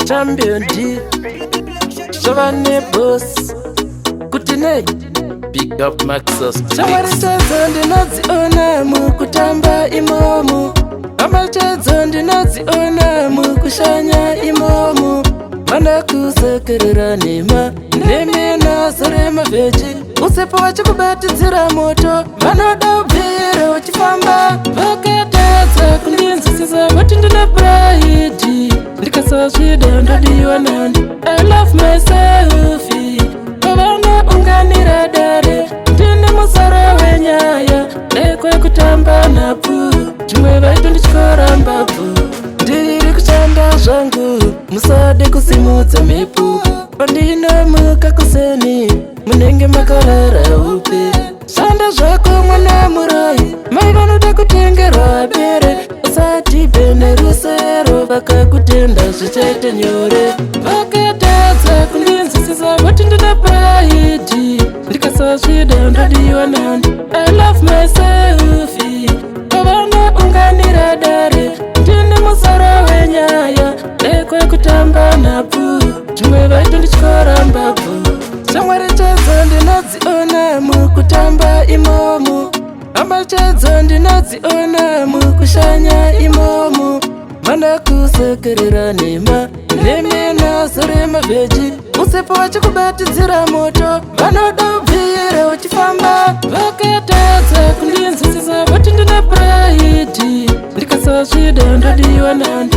Champion D, Giovanni Boss, Kutine, Big Up Maxos. Shamarichadzo ndinodziona mukutamba imomo, amachadzo ndinodziona mukushanya imomo. Mana kusekerera nema, nemena sarema veji. Usipo wachikubatidzira moto, vanoda ubvira uchifamba. Vakatadza kundinzwisisa vati ndine pride, ndikasazvida ndodiwa nani. I love myself, pavanounganira dare, ndine musara wenyaya. Lekwe kutamba napo, zvimwe vaito ndichikora mbabvu. Ndiri kushanda zvangu, musade kusimudza mhepo. Pandinomuka kuseni, munenge makarara upe. Shanda zvako mwana murai, mai vanoda kutengerwa bere. Usati bene rusero, vakakutenda zvichaite nyore. Vakatadza kundinzwisisa vati ndine pride, ndikasazvida ndodiwa nani. I love myself, pavanounganira dare, ndine musara wenyaya. Lekwe kutamba napo, zvimwe vaito ndichikora mbabvu. Shamwari chadzo ndinodziona mukutamba imomo, hama chadzo ndinodziona mukushanya imomo. Mana kusekerera nema, nemena sarema veji. Usipo wachikubatidzira moto, vanoda ubvira uchifamba. Vakatadza kundinzwisisa vati ndine pride, ndikasazvida ndodiwa nani.